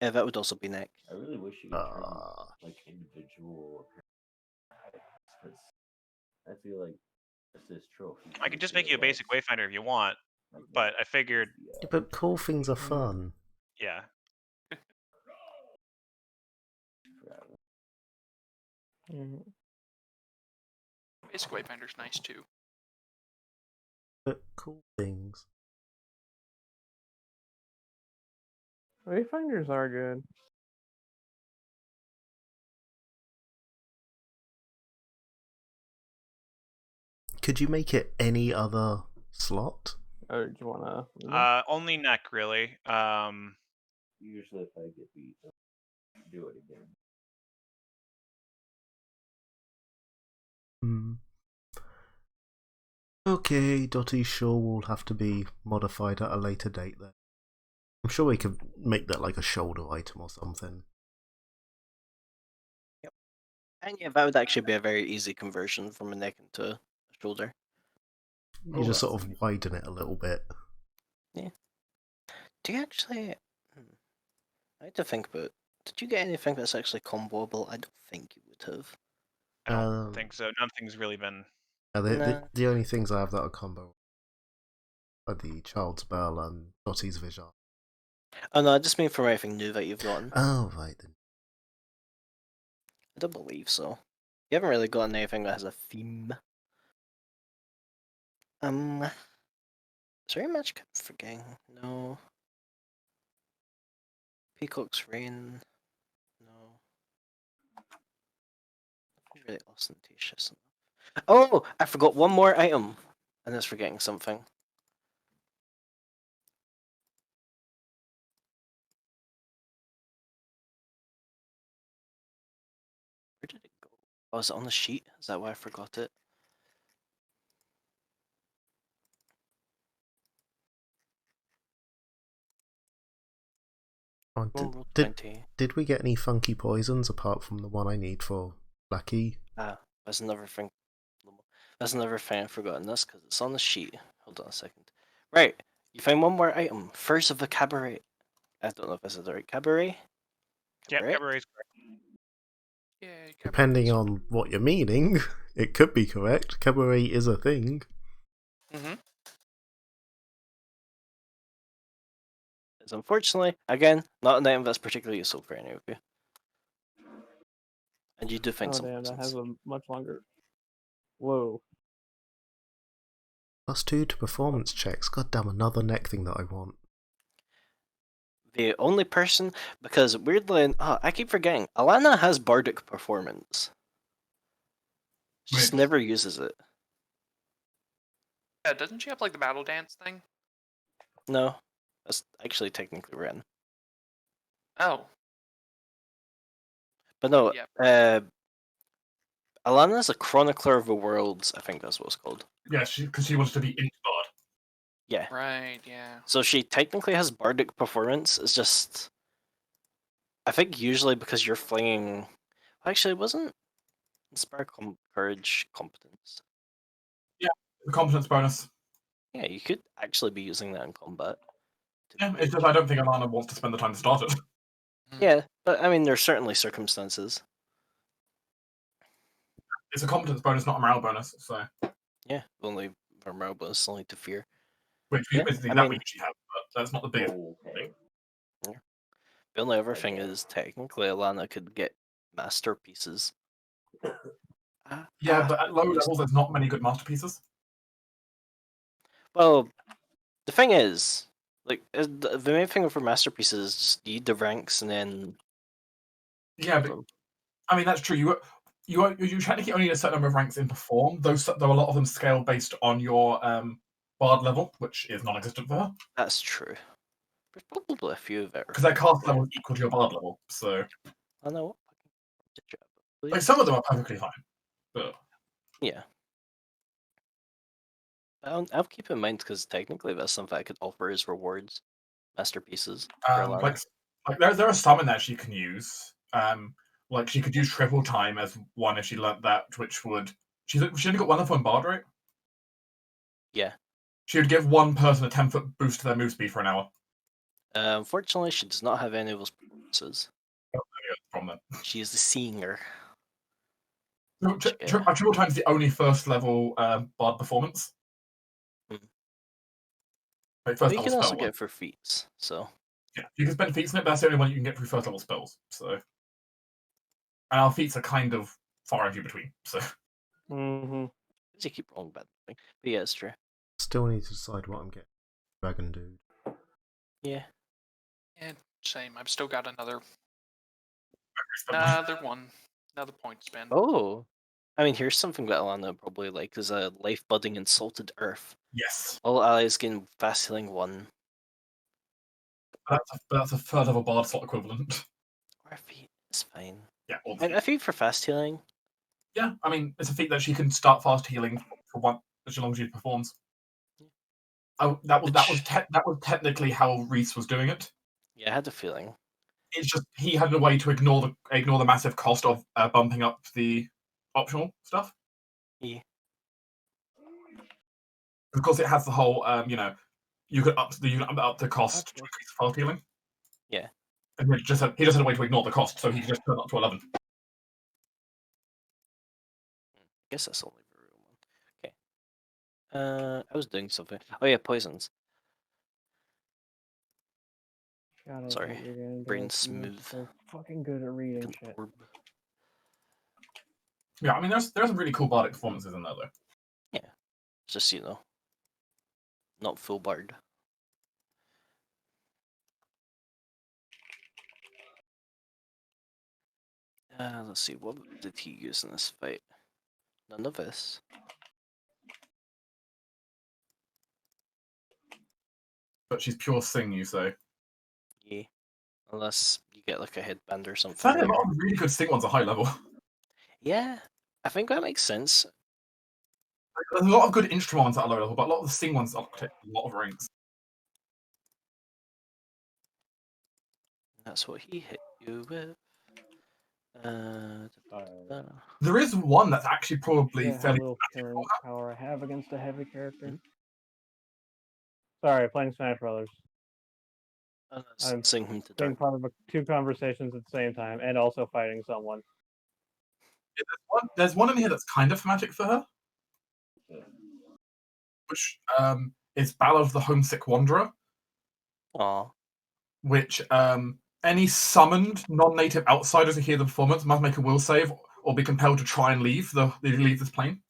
that would also be neck. I really wish you could turn like individual. Because I feel like this trophy. I can just make you a basic Wayfinder if you want, but I figured. Yeah, but cool things are fun. Yeah. Basic Wayfinder's nice too. But cool things. Wayfinders are good. Could you make it any other slot? Or do you wanna? Only neck really. Usually, if I get beat, I'll do it again. Okay, Dotty's sure will have to be modified at a later date then. I'm sure we could make that like a shoulder item or something. Yep. And yeah, that would actually be a very easy conversion from a neck into a shoulder. You just sort of widen it a little bit. Yeah. Do you actually... I had to think about it. Did you get anything that's actually comboable? I don't think you would have. I don't think so. Nothing's really been... The only things I have that are combo are the Child's Bell and Dotty's Vision. Oh no, I just mean from anything new that you've gotten. Oh, right then. I don't believe so. You haven't really gotten anything that has a theme. Is there any magic I'm forgetting? No. Peacock's Reign. No. Nothing really ostentatious enough. Oh! I forgot one more item! And it's forgetting something. Where did it go? Oh, is it on the sheet? Is that why I forgot it? Oh, did we get any funky poisons apart from the one I need for Blackie? That's another thing. That's another thing I've forgotten this because it's on the sheet. Hold on a second. Right, you find one more item. First of the cabaret. I don't know if this is the right cabaret. Yeah, cabaret's correct. Yeah, depending on what you're meaning, it could be correct. Cabaret is a thing. It's unfortunately, again, not an item that's particularly useful for any of you. And you do find some. Damn, that has a much longer. Whoa. +2 to performance checks. God damn, another neck thing that I want. The only person, because weirdly, I keep forgetting, Alana has bardic performance. She just never uses it. Yeah, doesn't she have like the battle dance thing? No, that's actually technically Ren. Oh. But no, Alana's a chronicler of the worlds, I think that's what it's called. Yeah, because she wants to be into bard. Yeah. Right, yeah. So she technically has bardic performance, it's just... I think usually because you're flinging... Actually, it wasn't Inspire Courage Competence. Yeah, the competence bonus. Yeah, you could actually be using that in combat. Yeah, it's just I don't think Alana wants to spend the time to start it. Yeah, but I mean, there's certainly circumstances. It's a competence bonus, not a morale bonus, so... Yeah, only for morale bonus, only to fear. Which we usually have, but that's not the biggest thing. Yeah. The only other thing is, technically, Alana could get masterpieces. Yeah, but at low levels, there's not many good masterpieces. Well, the thing is, like, the main thing for masterpieces is just you eat the ranks and then... Yeah, but, I mean, that's true. You technically only need a certain number of ranks in Perform, though a lot of them scale based on your bard level, which is non-existent for her. That's true. There's probably a few there. Because their cast level is equal to your bard level, so... I know. Like, some of them are perfectly fine, but... Yeah. I'll keep in mind, because technically that's something I could offer as rewards. Masterpieces. Like there are some in there she can use. Like, she could use triple time as one if she learnt that, which would... She only got one of them bard, right? Yeah. She would give one person a 10-foot boost to their move speed for an hour. Unfortunately, she does not have any of those performances. From them. She is the singer. Triple Time's the only first level bard performance. Hmm. Like, But first you level can also spell get one. it for feats, so Yeah, you can spend feats in it, but that's the only one you can get through first level spells. So, and our feats are kind of far and few between. So, Mm-hmm. you keep rolling bad. But yeah, it's true. Still need to decide what I'm getting. Dragon Dude. Yeah. Yeah, same. I've still got another spend one, another point to spend. Oh. I mean, here's something that Alana would probably like is a life budding in salted earth. yes, All allies gain fast healing 1. that's a third of a bard slot equivalent. Or a feat is fine. Yeah, all And a feat for fast healing. yeah. I mean, it's a feat that she can start fast healing for one as long as she performs. Oh, that was technically how Reese was doing it. Yeah, I had a feeling. It's just he had a way to ignore the massive cost of bumping up the optional stuff. Yeah. Because it has the whole you could up the cost to increase fast healing. Yeah. And he just had a way to ignore the cost, so he could just turn up to 11. I guess that's only the real one. Okay. I was doing something. Oh yeah, poisons. God, Sorry. Brain smooth. So fucking good at reading Like an shit. orb. Yeah, I mean there's some really cool bardic performances in there though. Yeah. Just not full bard. Let's see, what did he use in this fight? None of this. But she's pure sing, you say. Yeah. Unless you get like a headband or something. Sadly, a later. lot of really good sing ones are high level. Yeah, I think that makes sense. There's a lot of good instrument ones at low level, but a lot of the sing ones are a lot of ranks. That's what he hit you with. There is one that's actually probably Yeah, how fairly little current power I have against a heavy character. Hmm? Sorry, playing Smash Brothers. I'm sing him to Being dark. part of two conversations at the same time, and also fighting someone. There's one in here that's kind of thematic for her, which is Ballad of the Homesick Wanderer, Aw. which any summoned non-native outsiders who hear the performance must make a will save or be compelled to try and leave this plane.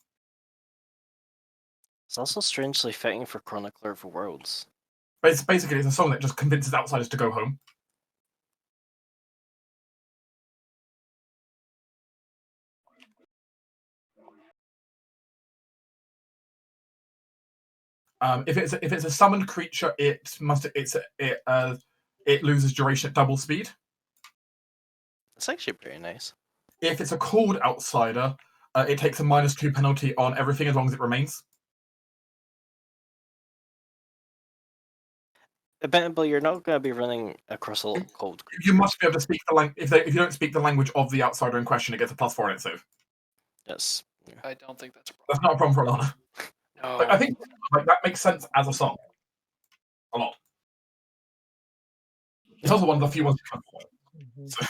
It's also strangely fitting for Chronicler of Worlds. Basically, it's a song that just convinces outsiders to go home. If it's a summoned creature, it loses duration at double speed. It's actually pretty nice. If it's a called outsider, it takes a -2 penalty on everything as long as it remains. But you're not going to be running across a lot of cold. You must be able to speak the language. If you don't speak the language of the outsider in question, it gets a +4 in its save. Yes. Yeah. I don't think that's a That's problem. not a problem for Alana. No. I think that makes sense as a song. A lot. It's also one of the few ones you can afford. Mm-hmm.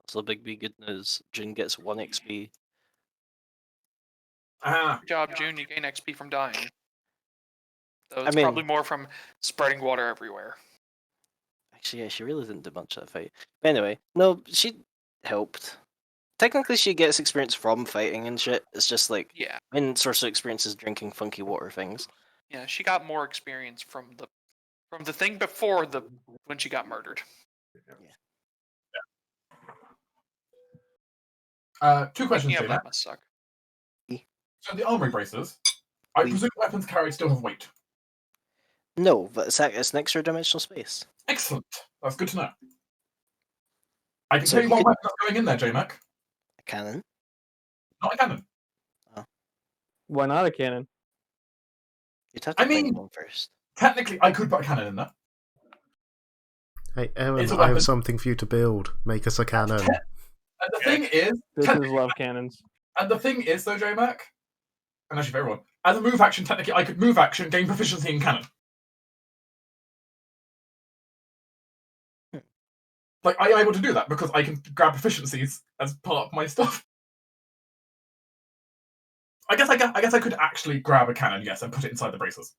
So big B good news. Jin gets 1 XP. Good job, June. You gain XP from dying. Though it's I mean- probably more from spreading water everywhere. Actually, yeah, she really didn't do much that fight. But anyway, no, she helped. Technically, she gets experience from fighting and shit. It's just like Yeah. when sorcerer experiences drinking funky water things. Yeah, she got more experience from the thing before when she got murdered. Two questions, Yeah, J-Mac. that must suck. So the armory braces, I presume weapons carried still have weight. No, but it's an extra dimensional space. Excellent. That's good to know. I can So tell you you what could- weapon that's going in there, J-Mac. A cannon. Not a cannon. Why not a cannon? You'd have to I bring mean- one first. Technically, I could put a cannon in there. Hey, Aaron, It's a I weapon. have something for you to build. Make us a cannon. And the thing is, This is love cannons. though, J-Mac, and actually for everyone, as a move action, technically, I could move action, gain proficiency in cannon. Like, I am able to do that because I can grab proficiencies as part of my stuff. I guess I could actually grab a cannon, yes, and put it inside the braces.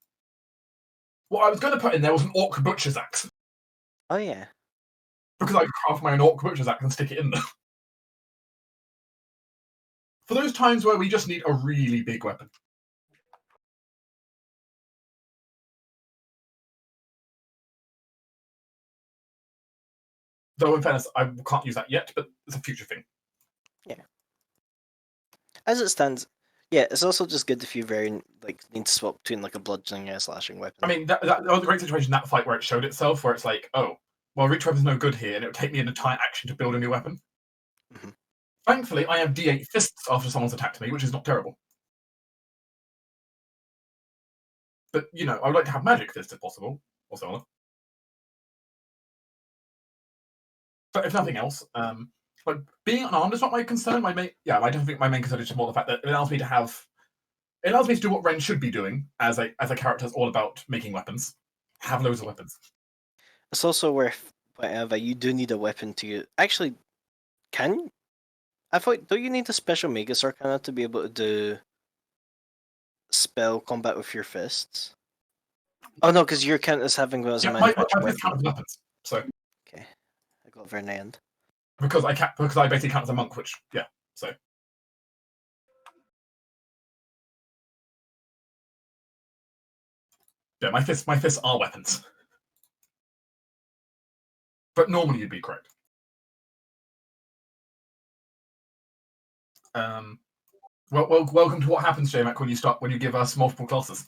What I was going to put in there was an orc butcher's axe. Oh yeah. Because I could craft my own orc butcher's axe and stick it in there. For those times where we just need a really big weapon. Though in fairness, I can't use that yet, but it's a future thing. As it stands, yeah, it's also just good if you need to swap between like a bludgeoning and a slashing weapon. I mean, that was a great situation in that fight where it showed itself, where it's like, oh, well, reach weapon's no good here, and it would take me an entire action to build a new weapon. Mhm. Thankfully, I have D8 fists after someone's attacked me, which is not terrible. But, you know, I would like to have magic fists if possible, or similar. But if nothing else, like being unarmed is not my concern. I don't think my main concern is just more the fact that it allows me to do what Ren should be doing as a character that's all about making weapons. Have loads of weapons. It's also worth pointing out that you do need a weapon to actually. Can I thought? Don't you need a special Magus Arcana to be able to do spell combat with your fists? Oh no, because your count is having as a My manufactured fists count weapon. as weapons. So Okay, I got very end. because I basically count as a monk, which so. Yeah, my fists are weapons. But normally you'd be correct. Welcome to what happens, JMac, when you give us multiple classes.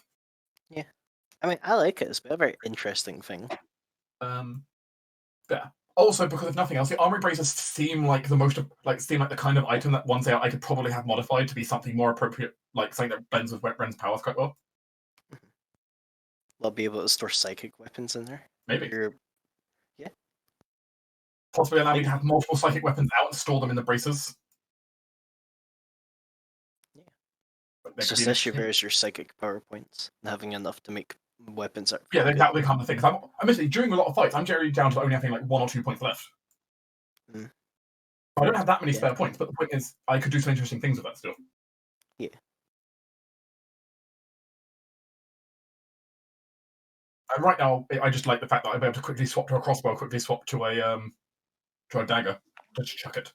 I mean, I like it. It's a very interesting thing. Yeah. Also, because if nothing else, the armory braces seem like the kind of item that one day I could probably have modified to be something more appropriate, like something that blends with Ren's powers quite well. I'll be able to store psychic weapons in there. Maybe. Yeah. Possibly allow me to have multiple psychic weapons out and store them in the braces. Yeah. But It's just issue there is your psychic power points and having enough to make weapons out. Yeah, that will become the thing. I'm admittedly, during a lot of fights, I'm generally down to only having like 1 or 2 points left. Mm. I don't have that many spare points, but the point is, I could do some interesting things with that still. Yeah. And right now, I just like the fact that I'll be able to quickly swap to a crossbow, quickly swap to a dagger. Just chuck it.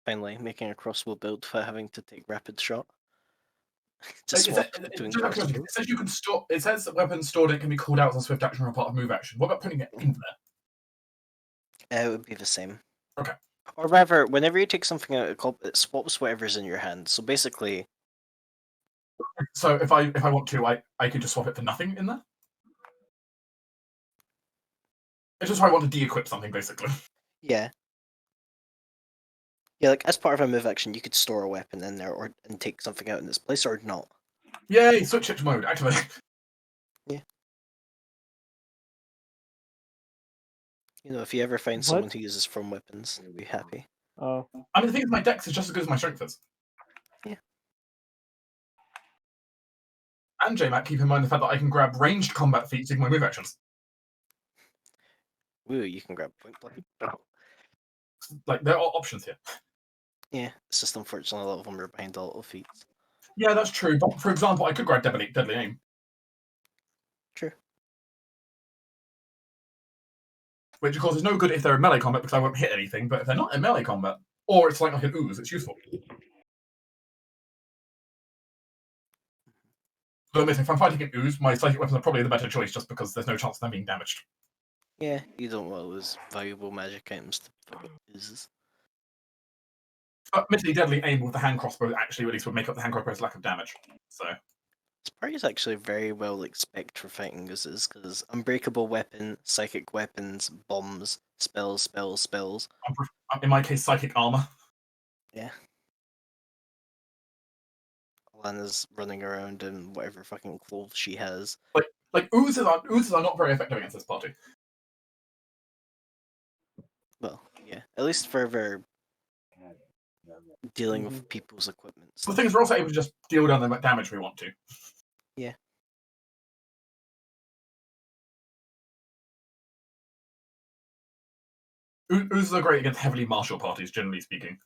Finally, making a crossbow build for having to take rapid shot. to It swap between says crossbows. you can store. It says that weapons stored in can be called out as a swift action or a part of move action. What about putting it in there? It would be the same. Okay. Or rather, whenever you take something out, it swaps whatever's in your hand. So basically, So if I want to, I could just swap it for nothing in there. It's just if I want to de-equip something, basically. yeah. Yeah, like as part of a move action, you could store a weapon in there and take something out in its place or not. Yay! Switch it to mode. Actually, You know, if you ever find someone who uses from weapons, you'll be happy. Oh, I mean the thing is, my dex is just as good as my strength is. Yeah. And JMac, keep in mind the fact that I can grab ranged combat feats using my move actions. Woo, you can grab point blank. Oh. Like there are options here. Yeah, it's just unfortunately a lot of them are behind a lot of feats. Yeah, that's true. But for example, I could grab deadly aim. True. Which of course is no good if they're in melee combat because I won't hit anything. But if they're not in melee combat, or it's like an ooze, it's useful. So if I'm fighting an ooze, my psychic weapons are probably the better choice, just because there's no chance of them being damaged. Yeah, you don't want those valuable magic items to fucking uses. But admittedly, deadly aim with the hand crossbow actually at least would make up the hand crossbow's lack of damage. So This is actually very well like spec for fighting uses because unbreakable weapon, psychic weapons, bombs, spells. in my case, psychic armor. Yeah. Alana's running around in whatever fucking clothes she has. Like oozes are not very effective against this party. Well, yeah, at least for their dealing with people's equipment. So the thing is, we're also able to just deal down the damage we want to. Yeah. Oozes are great against heavily martial parties, generally speaking.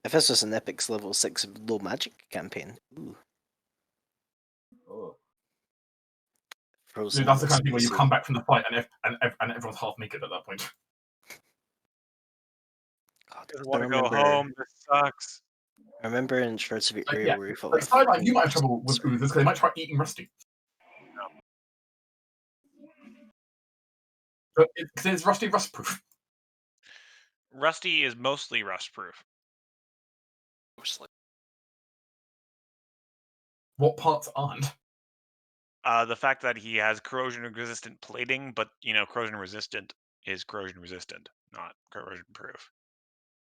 If this was an Epic's level 6 low magic campaign, ooh, Oh, frozen. That's the kind of thing where you spicy. come back from the fight and everyone's half naked at that point. God, I I want to go remember, home. This sucks. I remember in Shards of Area Yeah, where we fought like with Skyline, you might have trouble with oozes because they might try eating Rusty. But because it's Rusty rust proof. Rusty is mostly rust proof. Mostly. What parts aren't? The fact that he has corrosion resistant plating, but corrosion resistant is corrosion resistant, not corrosion proof.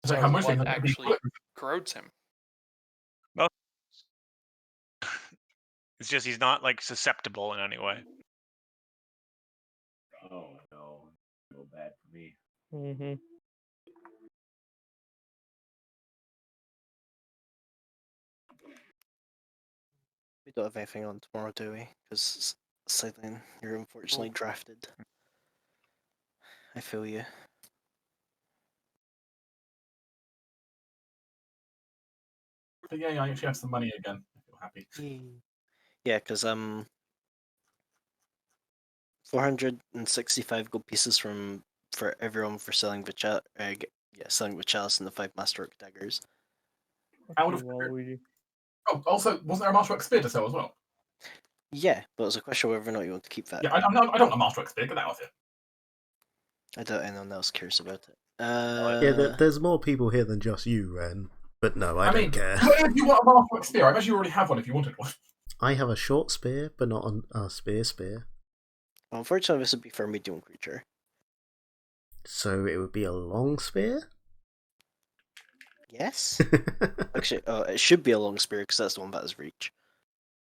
It's like So how most things what are actually corrodes him? It's just he's not like susceptible in any way. oh no, so bad for me. Mm-hmm. We don't have anything on tomorrow, do we? Because Sideline, you're unfortunately drafted. I feel you. But yeah, I actually have some money again. I feel happy. Yeah, because 465 gold pieces for everyone for selling selling Vichalis and the 5 Masterwork daggers. Out of oh, also, wasn't there a Masterwork spear to sell as well? Yeah, but it's a question of whether or not you want to keep that. Yeah, I don't know a Masterwork spear. Get that off it. I doubt anyone else cares about it. Yeah, there's more people here than just you, Ren. But no, I don't care. If you want a Masterwork spear, I imagine you already have one if you wanted one. I have a short spear, but not a spear. Unfortunately, this would be for a medium creature. So it would be a long spear? Yes? Actually, it should be a long spear because that's the one that has reach.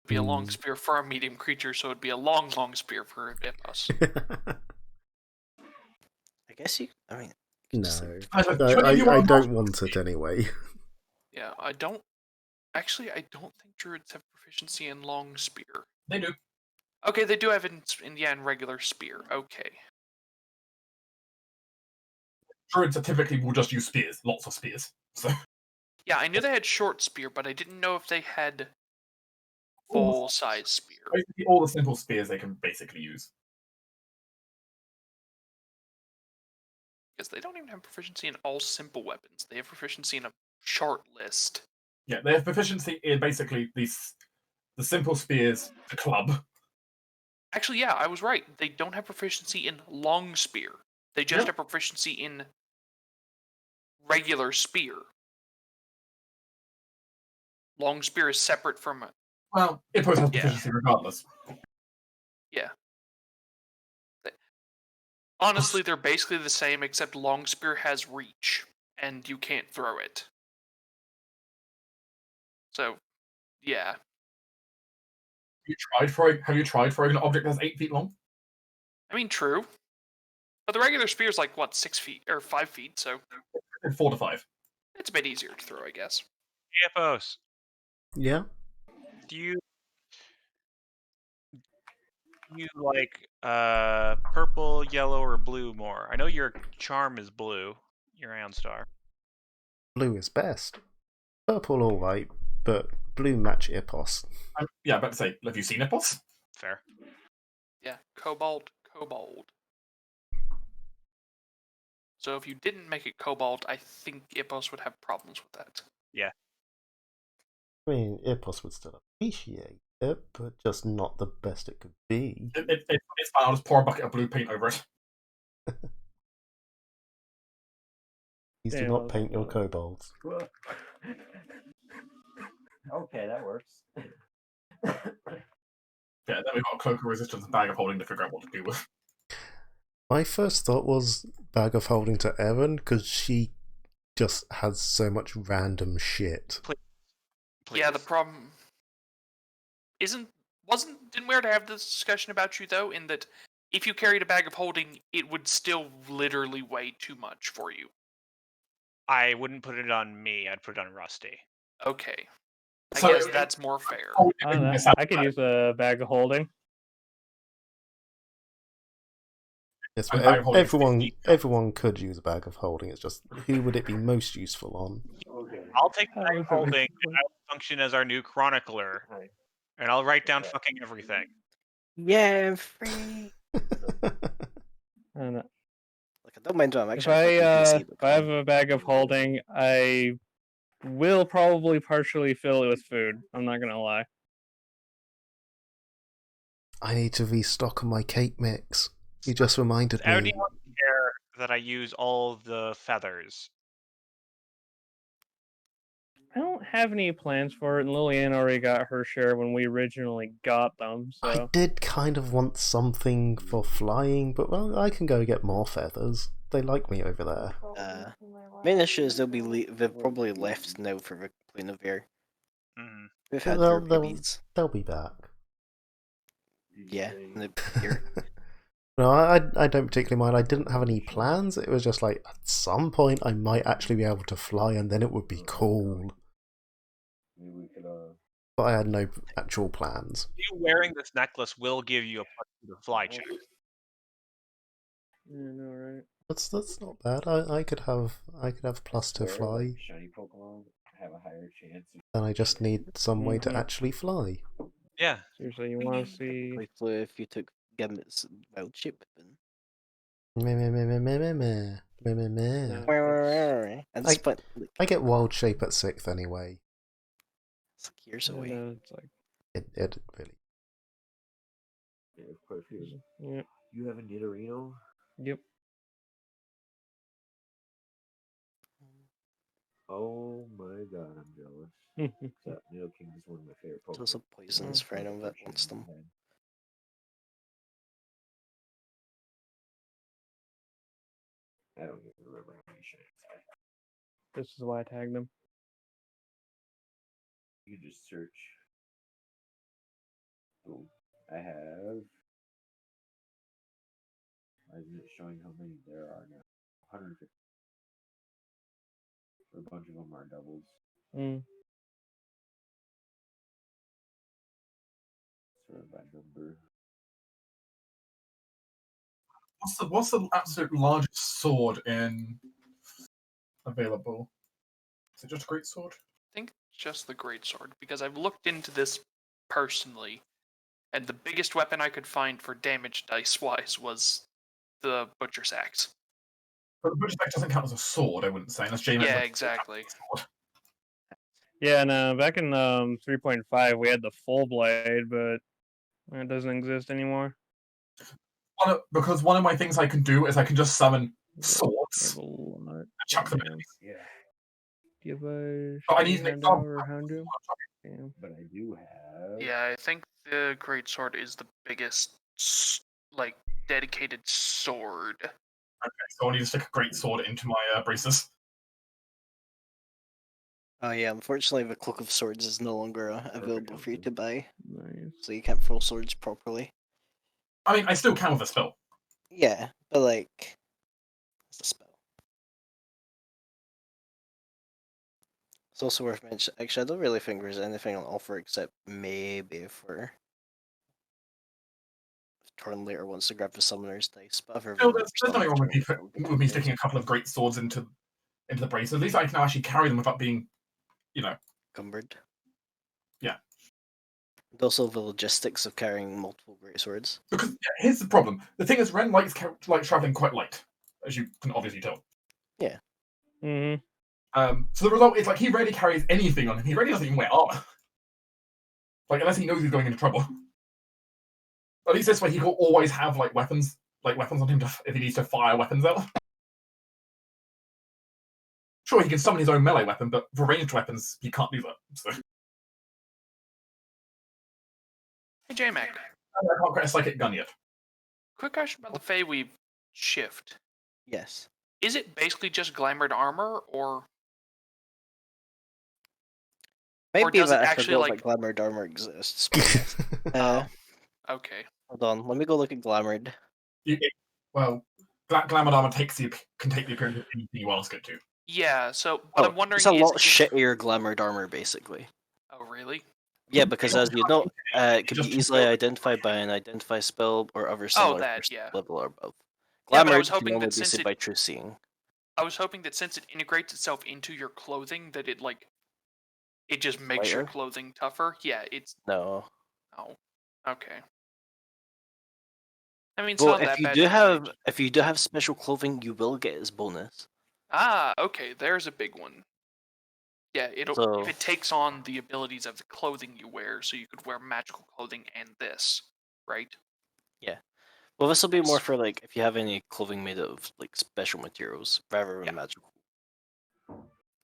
It'd be a long spear for a medium creature, so it'd be a long spear for us. I guess you. I mean, No, I I don't want it anyway. Yeah, I don't. Actually, I don't think druids have proficiency in long spear. They do. Okay, they do have in regular spear. Okay. Druids typically will just use spears, lots of spears. So Yeah, I knew they had short spear, but I didn't know if they had full size spear. basically all the simple spears they can basically use. Because they don't even have proficiency in all simple weapons. They have proficiency in a short list. Yeah, they have proficiency in basically the simple spears, the club. Actually, yeah, I was right. They don't have proficiency in long spear. They just have proficiency in regular spear. Long spear is separate from. Well, Ippos has proficiency regardless. Yeah. Honestly, they're basically the same, except long spear has reach, and you can't throw it. So, yeah. Have you tried throwing an object that's 8 feet long? I mean, true. But the regular spear is like, what, 6 feet, or 5 feet, so... 4 to 5. It's a bit easier to throw, I guess. Epos, Yeah? do you like purple, yellow, or blue more? I know your charm is blue, your Ion Star. Blue is best. Purple alright, but blue match Ipos. Yeah, about to say, have you seen Ippos? Fair. Yeah, Cobalt. So if you didn't make it Cobalt, I think Ippos would have problems with that. Yeah. I mean, Ipos would still appreciate it, but just not the best it could be. It's fine, I'll just pour a bucket of blue paint over it. Please do not paint your kobolds. Okay, that works. Yeah, then we've got a cloak of resistance and bag of holding to figure out what to do with. My first thought was Bag of Holding to Erin, because she just has so much random shit. Please. Yeah, the problem didn't we already have this discussion about you though, in that if you carried a bag of holding, it would still literally weigh too much for you. I wouldn't put it on me, I'd put it on Rusty. Okay. I So guess that's more fair. I don't know. I could use a bag of holding. Yes, And but bag of holding is everyone 50. everyone could use a bag of holding. It's just who would it be most useful on? Okay. I'll take the How bag is of it holding, really- and I'll function as our new chronicler, and I'll write down fucking everything. Yeah, I'm free. I don't know. Like I don't mind doing. I'm If actually I a fucking PC. if I have a bag of holding, I will probably partially fill it with food. I'm not gonna lie. I need to restock on my cake mix. You just reminded Does me. anyone care that I use all the feathers? I don't have any plans for it, and Lillian already got her share when we originally got them. I So did kind of want something for flying, but well, I can go get more feathers. They like me over there. Main issue is they've probably left now for the plane of air. Mm. We've had They'll- their they'll- babies. They'll be back. Yeah, and they're here. No, I don't particularly mind. I didn't have any plans. It was just like, at some point I might actually be able to fly and then it would be cool. Maybe we could But I had no actual plans. You wearing this necklace will give you a +2 to fly check. yeah, no, right. That's not bad. I could have plus to swear, fly. like, shiny Pokemon have a higher chance. Then I just need some way to Mhm. actually fly. Yeah. Seriously, you want to see? Probably flew if you took Gambit's wild shape weapon. Meh, meh, meh, meh, meh, meh, meh. Meh, meh, meh. No. And I- spent like, I get wild shape at 6th anyway. it's like years Yeah, away. no, it's like, It really. Yeah, of course. yep, You have a Nidorino? yep. Oh my god, I'm jealous. That Nidoking is one of my favorite Pokemon. Those are poisons for anyone that wants them. I don't even remember how many shines I have. This is why I tagged them. You can just search. Oh, I have. Why isn't it showing how many there are now? 150. A bunch of them are doubles. Mm. Sort of by number. What's the absolute largest sword in available? Is it just a great sword? I think just the greatsword, because I've looked into this personally, and the biggest weapon I could find for damage dice wise was the butcher's axe. But the Butcher's Axe doesn't count as a sword, I wouldn't say, unless James. Yeah, exactly. Yeah, no, back in 3.5 we had the full blade, but it doesn't exist anymore. Because one of my things I can do is I can just summon We swords have a lot. and chuck them at Damn. enemies. Yeah, Do you have a But I shiny need an Houndour example. or Houndour? Damn. but I do have. Yeah, I think the greatsword is the biggest, like, dedicated sword. Okay, so I need to stick a great sword into my braces. Oh yeah, unfortunately the Cloak of Swords is no longer available for you to buy, Nice. so you can't throw swords properly. I mean, I still can with a spell. Yeah, but like, it's a spell. It's also worth mentioning. Actually, I don't really think there's anything on offer except maybe for Torn later wants to grab the summoner's dice. But other Still, than there's that, nothing wrong with me, there's with me sticking a couple of great swords into the braces. At least I can now actually carry them without being, encumbered. Yeah. And also the logistics of carrying multiple great swords. Because here's the problem: the thing is, Ren likes traveling quite light, as you can obviously tell. Mm-hmm. So the result is like he rarely carries anything on him. He rarely doesn't even wear armor. Like unless he knows he's going into trouble. At least this way he will always have weapons on him if he needs to fire weapons out. Sure, he can summon his own melee weapon, but for ranged weapons, he can't do that. So Hey, J-Mac, I can't get a psychic gun yet. quick question about the Feyweave shift. Yes. Is it basically just glamored armor, or Maybe does it that I actually, forgot like- that Glamored Armor exists. but, okay? hold on, let me go look at Glamored. Glamored armor can take the appearance of anything you ask it to. Yeah. So what I'm wondering it's a lot is, shittier Glamored Armor, basically. oh really? Yeah, because as you know, it can Just be to easily know. identified by an identify spell or other similar that, first yeah. level or above. Yeah, but I Glamour was you can hoping only that be since seen it, by true seeing. I was hoping that since it integrates itself into your clothing, that it just makes your Lighter? clothing tougher. Yeah, it's No. oh, okay. I mean, it's Well, not that bad to change. if you do have special clothing, you will get as bonus. Ah, okay, there's a big one. Yeah, it'll So- if it takes on the abilities of the clothing you wear, so you could wear magical clothing and this, right? Well, this will be more Nice. for like if you have any clothing made of like special materials rather than Yeah. magical.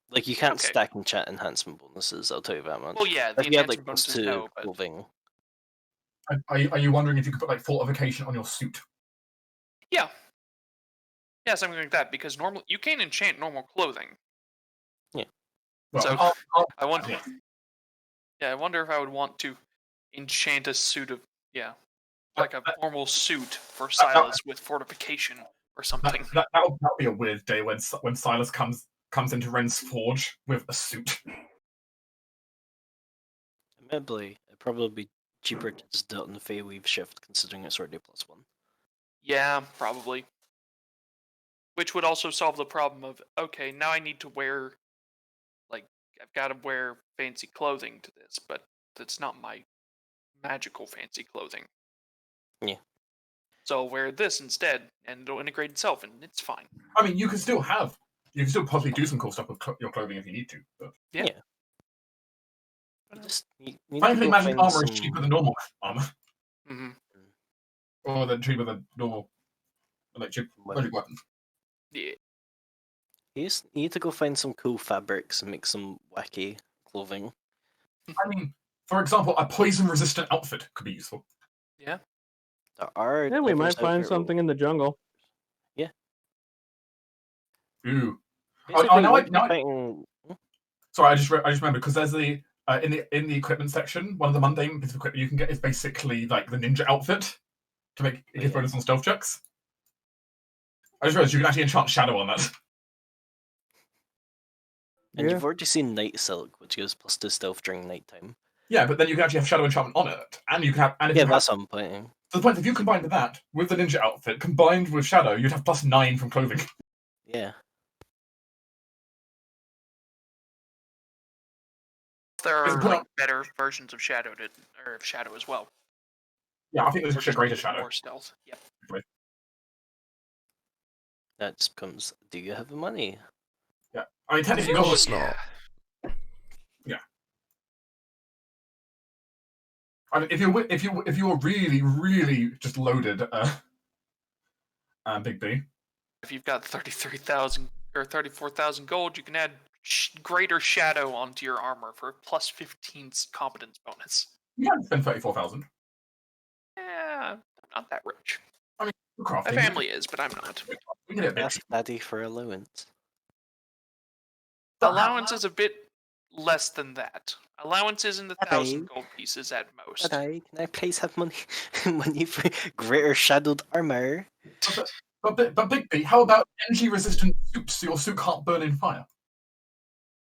Like you can't Okay. stack enchant enhancement bonuses. I'll tell you that much. Well, yeah, the If you had like enhancement plus bonuses, 2 no, but clothing, Are you wondering if you could put like fortification on your suit? yeah, something like that. Because normally you can't enchant normal clothing. Well, So, I wonder. yeah. Yeah, I wonder if I would want to enchant a suit of like a normal suit for Silas with fortification or something. That'll be a weird day when Silas comes into Ren's forge with a suit. admittedly, it'd probably be cheaper to just do it on the Fey Weave shift, considering it's already +1. Yeah, probably. Which would also solve the problem of, okay, now I need to wear, like, I've got to wear fancy clothing to this, but that's not my magical fancy clothing. Yeah. So I'll wear this instead, and it'll integrate itself, and it's fine. I mean, you can still possibly do some cool stuff with your clothing if you need to. But Yeah. Yeah. You just need to frankly, go magic find armor some... is cheaper than normal armor, Mm-hmm. or than cheaper than normal electric weapon. Yeah. You need to go find some cool fabrics and make some wacky clothing. I mean, for example, a poison-resistant outfit could be useful. Yeah. There are Yeah, we might divers out find there something in the jungle. Ooh. Basically, now once I- you're fighting... Sorry, I just remembered because there's the in the equipment section, one of the mundane bits of equipment you can get is basically like the ninja outfit to make it gives bonus on stealth checks. I just realized you can actually enchant shadow on that. And Yeah. you've already seen Night Silk, which gives +2 stealth during nighttime. Yeah, but then you can actually have shadow enchantment on it, and you can have and if Yeah, you have, that's what I'm pointing. to the point if you combine that with the ninja outfit combined with shadow, you'd have +9 from clothing. Yeah. There It's are put like up- better versions of Shadow of Shadow as well. Yeah, I think there's Or a just greater with shadow. more stealth. Yep. That just becomes, do you have the money? Yeah, I mean technically, Of course not. I mean, if you're really just loaded, Big B. If you've got 33,000 or 34,000 gold, you can add greater shadow onto your armor for +15 competence bonus. You can spend 34,000. Yeah, I'm not that rich. Crafting. My family is, but I'm not. We can get a bit Ask cheap. Daddy for allowance. Allowance is a bit less than that. Allowance is in the Okay. 1,000 gold pieces at most. Daddy, can I please have money money for greater shadowed armor? But Big B, how about energy-resistant suits so your suit can't burn in fire?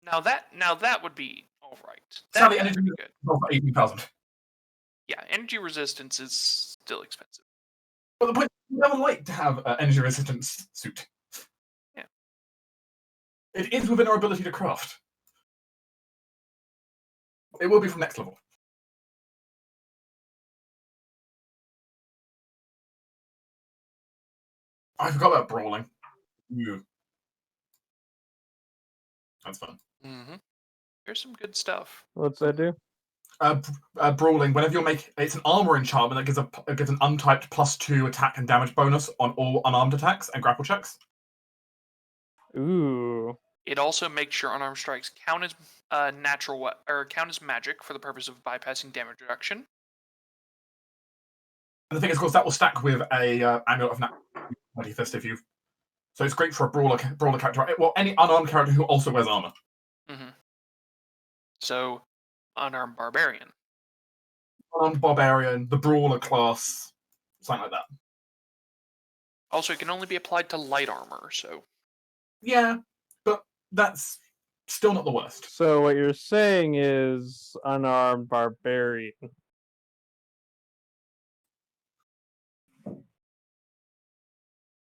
Now that would be all right. That Sadly, would energy be good. for 18,000. Yeah, energy resistance is still expensive. But the point is, you never like to have an energy-resistant suit. Yeah. It is within our ability to craft. It will be from next level. I forgot about brawling. Ooh. That's fun. Mm-hmm. Here's some good stuff. What's that do? Brawling. Whenever you make it's an armor enchantment that gives an untyped +2 attack and damage bonus on all unarmed attacks and grapple checks. Ooh. It also makes your unarmed strikes count as count as magic for the purpose of bypassing damage reduction. And the thing is, of course, that will stack with a amulet of Mighty Fist if you. So it's great for a brawler character. Well, any unarmed character who also wears armor. Mm-hmm. So, Unarmed Barbarian. Unarmed Barbarian, the brawler class, something like that. Also, it can only be applied to light armor, so... Yeah, but that's still not the worst. So what you're saying is unarmed barbarian.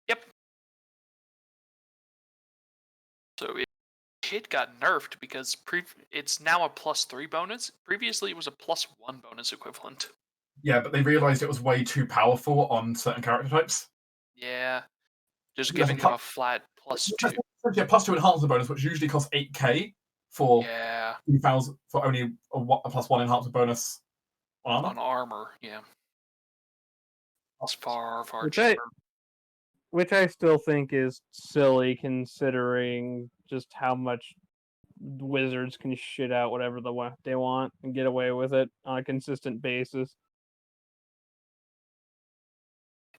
Yep. So it got nerfed because it's now a +3 bonus. Previously, it was a +1 bonus equivalent. Yeah, but they realized it was way too powerful on certain character types. Yeah, just There's a giving them pl- a flat +2. Essentially a +2 enhancement bonus, which usually costs 8k for Yeah, 2,000 for only a +1 enhancement bonus on armor. on armor. Yeah, it's far Which I- cheaper. Which I still think is silly, considering just how much wizards can shit out whatever they want and get away with it on a consistent basis.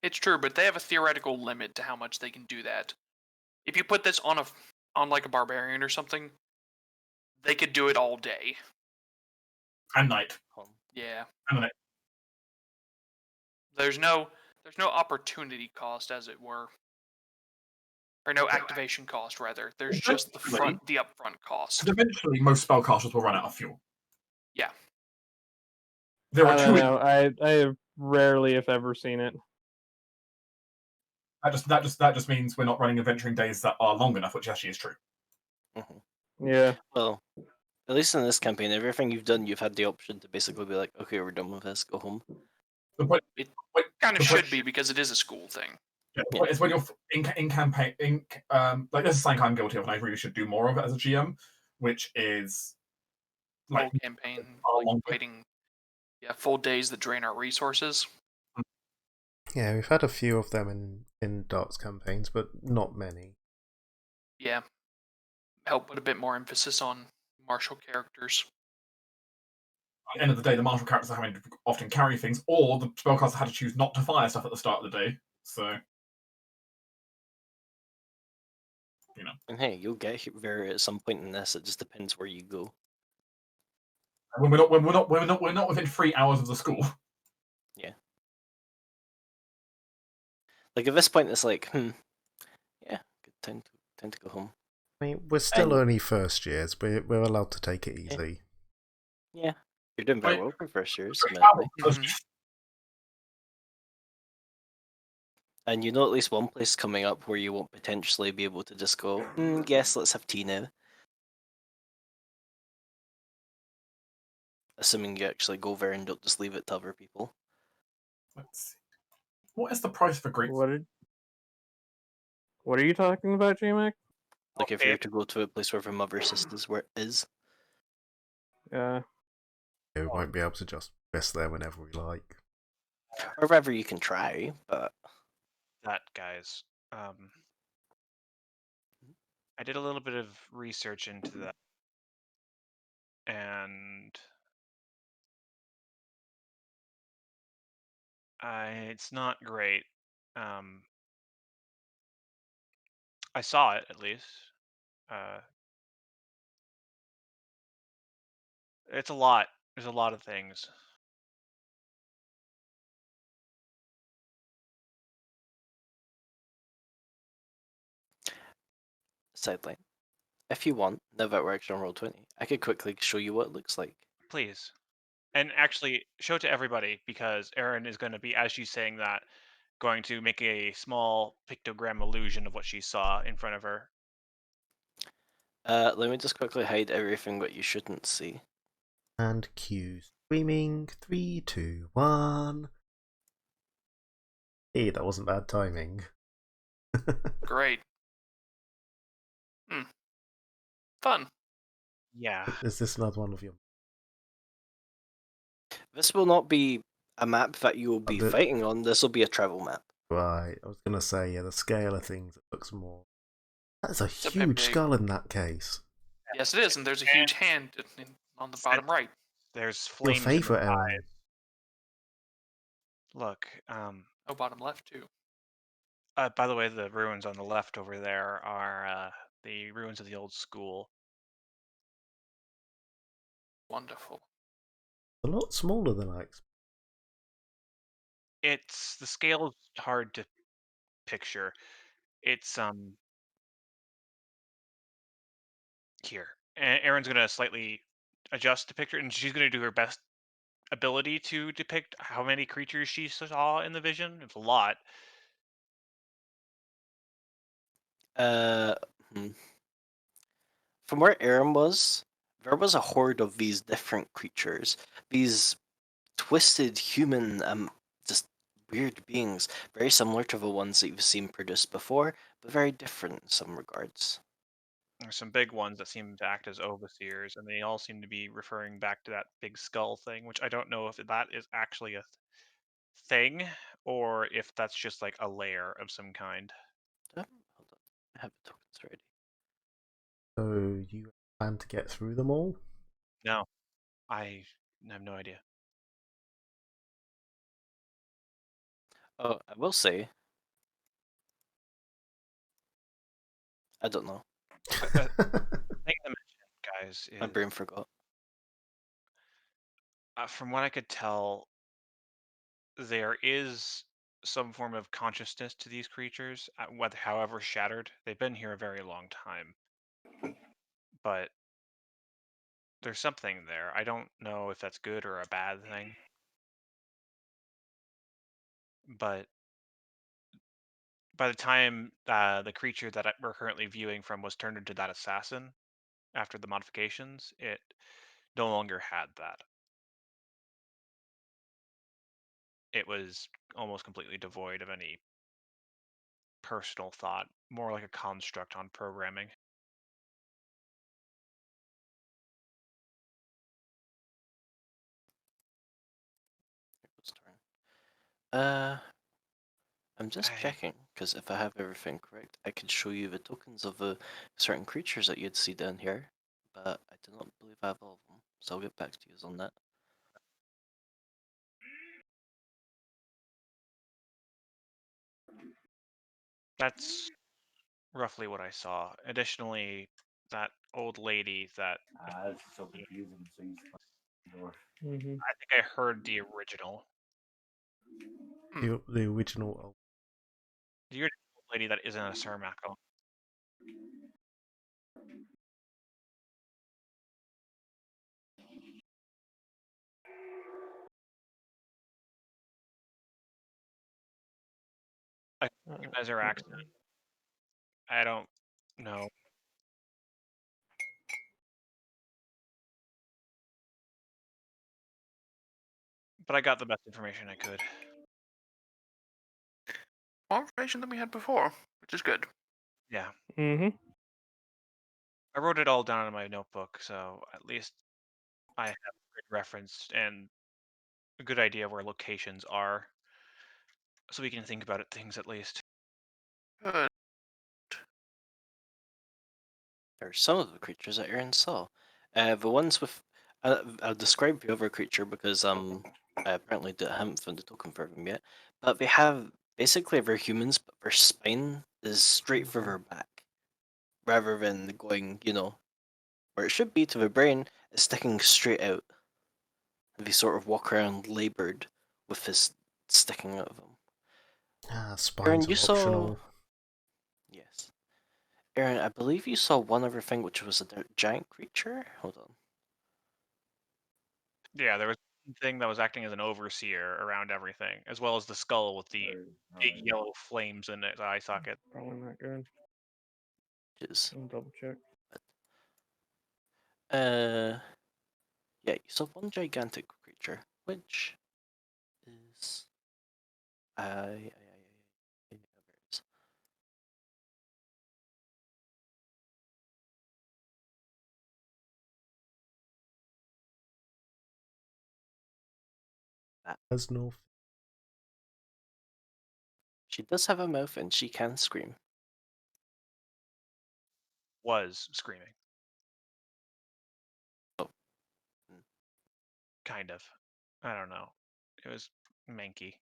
It's true, but they have a theoretical limit to how much they can do that. If you put this on like a barbarian or something, they could do it all day. And night. Yeah. And night. There's no opportunity cost, as it were, or no activation cost. Rather, there's just the upfront cost. Eventually, most spellcasters will run out of fuel. Yeah. There are I two. don't know. I have rarely, if ever, seen it. That just means we're not running adventuring days that are long enough, which actually is true. Mm-hmm. Yeah. Well, at least in this campaign, everything you've done, you've had the option to basically be like, okay, we're done with this, go home. The point, It kind of should be, because it is a school thing. Yeah, the point is when you're in campaign, like this is something I'm guilty of, and I really should do more of it as a GM, which is like Whole campaign, longer. fighting, full days that drain our resources. Yeah, we've had a few of them in Dark's campaigns, but not many. Yeah. Help put a bit more emphasis on martial characters. At the end of the day, the martial characters are having to often carry things, or the spellcaster had to choose not to fire stuff at the start of the day. So, you know. And hey, you'll get there at some point in this. It just depends where you go. When we're not within 3 hours of the school. Yeah. Like at this point, it's like, yeah, good time to go home. I mean, we're still only first years. We're allowed to take it easy. Yeah, you're doing very well for first years. And you know at least one place coming up where you won't potentially be able to just go, yes, let's have tea now. Assuming you actually go there and don't just leave it to other people. Let's see. What is the price for grapes? What are you talking about, J-Mac? Like if you were to go to a place where the mother sisters is. Yeah. We won't be able to just rest there whenever we like. Or wherever you can try, but... That, guys. I did a little bit of research into that. And... it's not great. I saw it, at least. It's a lot. There's a lot of things. Sideline. If you want, now that we're actually on Roll20, I could quickly show you what it looks like. Please. And actually, show it to everybody, because Erin is going to be, as she's saying that, going to make a small pictogram illusion of what she saw in front of her. Let me just quickly hide everything that you shouldn't see. And cue streaming. 3, 2, 1. Hey, that wasn't bad timing. Great. Fun. Yeah. Is this another one of your... This will not be a map that you will be fighting on. This will be a travel map. Right, I was going to say, yeah, the scale of things, it looks more... That's a huge skull in that case. Yes, it is, and there's a huge hand on the bottom right. There's Your flames. favourite, Aaron. Look, bottom left too. by the way, the ruins on the left over there are the ruins of the old school. Wonderful. A lot smaller than I expected. It's the scale is hard to picture. It's here. And Erin's gonna slightly adjust the picture, and she's gonna do her best ability to depict how many creatures she saw in the vision. It's a lot. from where Aaron was, there was a horde of these different creatures, these twisted human, just weird beings, very similar to the ones that you've seen produced before, but very different in some regards. There's some big ones that seem to act as overseers, and they all seem to be referring back to that big skull thing, which I don't know if that is actually a thing or if that's just like a layer of some kind. Hold on, I have the tokens ready. So you plan to get through them all? No, I have no idea. Oh, I will say, I don't know. The thing to mention, guys, My is brain forgot. from what I could tell, there is some form of consciousness to these creatures, whether however shattered. They've been here a very long time, but there's something there. I don't know if that's good or a bad thing, but by the time the creature that we're currently viewing from was turned into that assassin after the modifications, it no longer had that. It was almost completely devoid of any personal thought, more like a construct on programming. People's turn. I'm just I- checking, because if I have everything correct, I could show you the tokens of the certain creatures that you'd see down here, but I do not believe I have all of them, so I'll get back to you on that. That's roughly what I saw. Additionally, that old lady that It's so confusing. So you or Mm-hmm. I think I heard the original. The original. The old lady that isn't a Sarmako. I recognize her accent. I don't know. But I got the best information I could. More information than we had before, which is good. Yeah. Mm-hmm. I wrote it all down in my notebook, so at least I have a good reference and a good idea of where locations are. So we can think about it things at least. Good. There are some of the creatures that Aaron saw. The ones with... I'll describe the other creature because I apparently haven't found a token for them yet. But they have... Basically, they're humans, but their spine is straight for their back. Rather than going, where it should be to the brain, it's sticking straight out. They sort of walk around labored with this sticking out of them. Aaron, Spines you are saw... optional. Yes. Aaron, I believe you saw one other thing, which was a giant creature? Hold on. Yeah, there was one thing that was acting as an overseer around everything, as well as the skull with the big yellow flames in its eye socket. Probably not good. Is I'll double check. yeah, you saw one gigantic creature, which is there it is. There's no. She does have a mouth and she can scream. Was screaming. Oh. Kind of. I don't know. It was manky.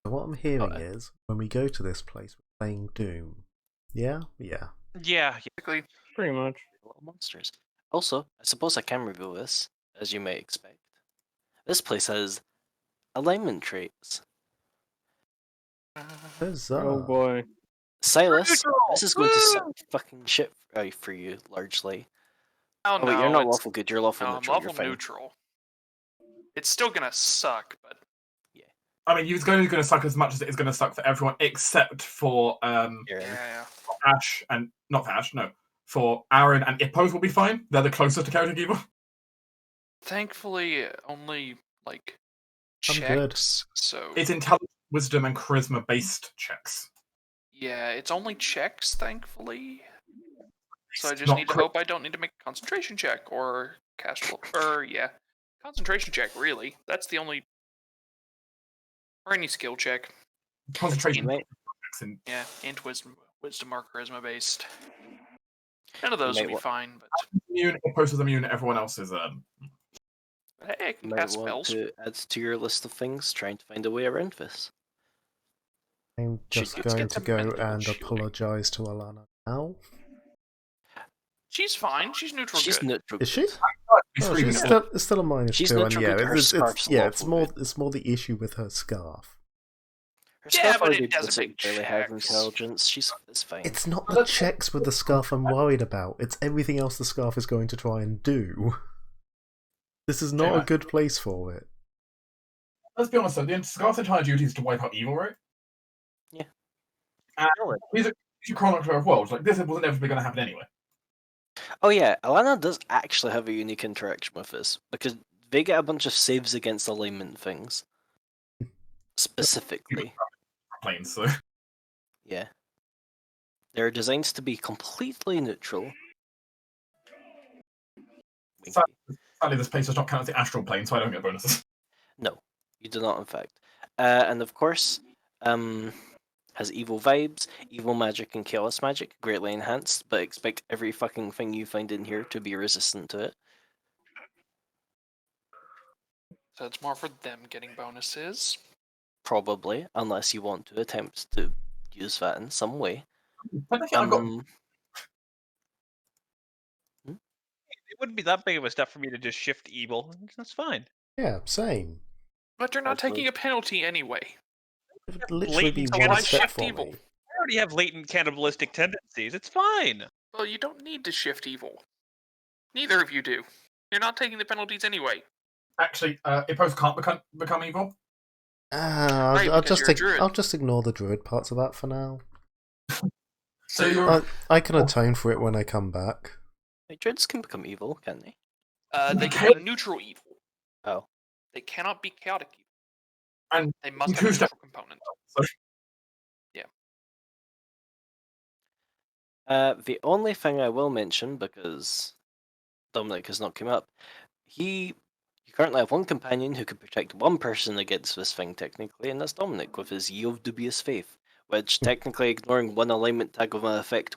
So what I'm hearing is when we go to this place, we're playing Doom. Yeah? Yeah. Yeah. Basically, Pretty much. Little monsters. Also, I suppose I can reveal this, as you may expect. This place has alignment traits. Oh boy. Silas, Neutral! this is going to suck Woo! fucking shit for you, largely. Oh, Oh, wait, no, you're not it's, lawful good, you're lawful no, I'm neutral, you're lawful fine. neutral. It's still gonna suck, but I mean, it's going to suck as much as it is going to suck for everyone, except for yeah. Ash and not for Ash, no, for Aaron and Ippos will be fine. They're the closest to character giver. Thankfully, only like I'm good. checks. So It's intelligence, wisdom, and charisma based checks. yeah, it's only checks. Thankfully, so I It's just not need to crit- hope I don't need to make a concentration check or cast concentration check. Really, that's the only or any skill check. concentration. Right. checks and Yeah, and wisdom or charisma based. None of those might will be wa- fine, but immune, Ippos is immune, everyone else is hey, I can Might cast want spells. to add to your list of things, trying to find a way around this. I'm Should just let's going get to some go mental and shielding. apologise to Alana now. She's fine. She's neutral She's good. neutral. Is she? good. he's Oh, screaming she's at still, it's still a minus She's 2, and neutral yeah, good, her scarf's lawful good. it's more the issue with her scarf. Her Yeah, scarf but already it doesn't make barely have checks. intelligence. It's fine. It's not the checks with the scarf I'm worried about. It's everything else the scarf is going to try and do. This is not a good place for it. Let's be honest though, the Scarf's entire duty is to wipe out evil, right? Yeah. And he's a chronicler of worlds. Like, this was inevitably going to happen anyway. Oh yeah, Alana does actually have a unique interaction with this, because they get a bunch of saves against alignment things. Specifically. Planes, so. Yeah. They're designed to be completely neutral. Winky. Sadly, this place does not count as the astral plane, so I don't get bonuses. No, you do not, in fact. And of course, has evil vibes, evil magic, and chaos magic, greatly enhanced, but expect every fucking thing you find in here to be resistant to it. So it's more for them getting bonuses. Probably, unless you want to attempt to use that in some way. Technically, I've got It wouldn't be that big of a step for me to just shift evil. That's fine. Yeah, same. But they're not Absolutely. taking a penalty anyway. It would literally be Latent one cannibalistic step for evil. me. I already have latent cannibalistic tendencies. It's fine. Well, you don't need to shift evil. Neither of you do. You're not taking the penalties anyway. actually, Ippos can't become evil. Right, because you're a druid. I'll just ignore the druid parts of that for now. So you're I can atone for it when I come back. Like, druids can become evil, can't they? They can be neutral evil. Oh. They cannot be chaotic evil. And they must have a two-step- neutral component. so The only thing I will mention, because Dominic has not come up, you currently have one companion who can protect one person against this thing, technically, and that's Dominic with his Ye of Dubious Faith, which technically, ignoring one alignment tag of an effect,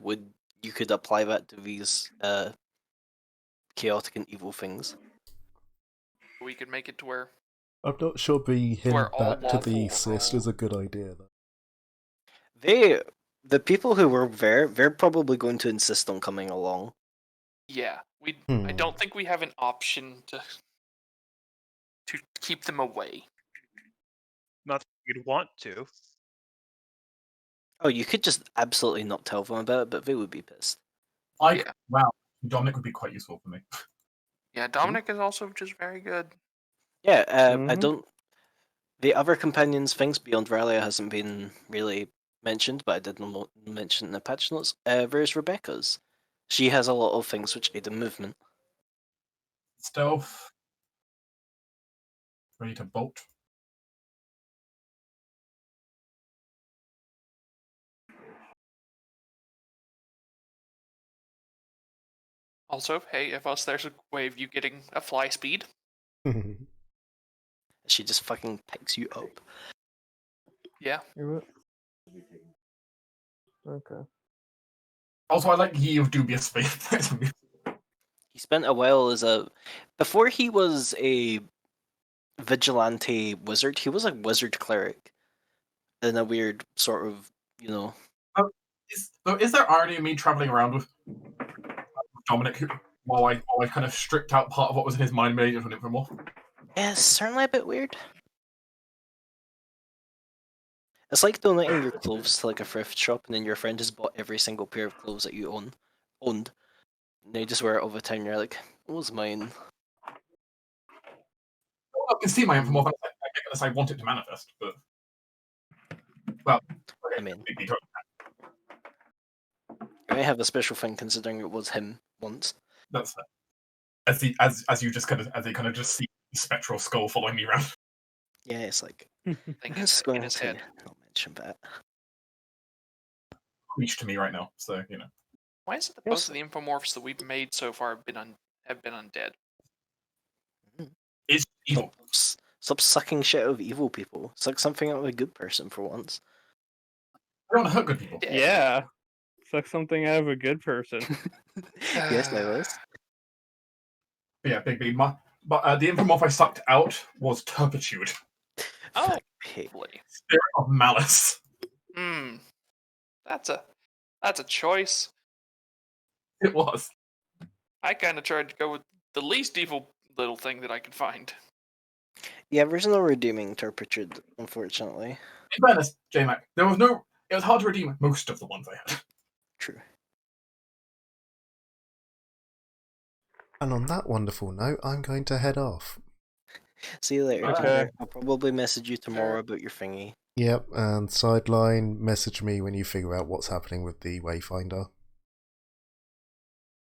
you could apply that to these chaotic and evil things. We could make it to where I'm not sure bringing him We're all back to the lawful East roll. is a good idea, though. The people who were there, they're probably going to insist on coming along. I Hmm. don't think we have an option to keep them away. Not that you'd want to. Oh, you could just absolutely not tell them about it, but they would be pissed. Yeah. Wow, Dominic would be quite useful for me. Yeah, Dominic is also just very good. Yeah, I Mhm. don't. The other companions' things beyond Ralia hasn't been really mentioned, but I did mention in the patch notes. There's Rebecca's. She has a lot of things which aid in movement. Stealth. Ready to bolt. Also, hey, if there's a way of you getting a fly speed. She just fucking picks you up. Yeah. Okay. Also, I like Ye of Dubious Faith. He spent a while before he was a vigilante wizard, he was a wizard cleric. In a weird sort of, Is there irony in me traveling around with Dominic while I kind of stripped out part of what was in his mind, made it for more? Yeah, it's certainly a bit weird. It's like donating your clothes to like a thrift shop, and then your friend has bought every single pair of clothes that you owned. And they just wear it all the time. You're like, "What was mine?" I can see my infomorph. Unless I want it to manifest, but well, okay, I mean, maybe you might have a special thing considering it was him once. that's as you just kind of just see the spectral skull following me around. Yeah, it's like Thing it's is going in his to head. not mention that. Reach to me right now, so you know. Why is it that Yes. both of the infomorphs that we've made so far have been undead? It's evil. Stop sucking shit out of evil people. Suck something out of a good person for once. I don't want to hurt good people. Dead. Yeah. Suck something out of a good person. Yes, I was. But yeah, Big B. But the infomorph I sucked out was turpitude, Oh, Hey, lovely. spirit of malice. Hmm. That's a choice. It was. I kind of tried to go with the least evil little thing that I could find. yeah, there's no redeeming turpitude, unfortunately. In fairness, J-Mac, there was no. It was hard to redeem most of the ones I had. True. And on that wonderful note, I'm going to head off. See you later. Okay. Tanner. I'll probably message you tomorrow about your thingy. Yep, and Sideline, message me when you figure out what's happening with the Wayfinder.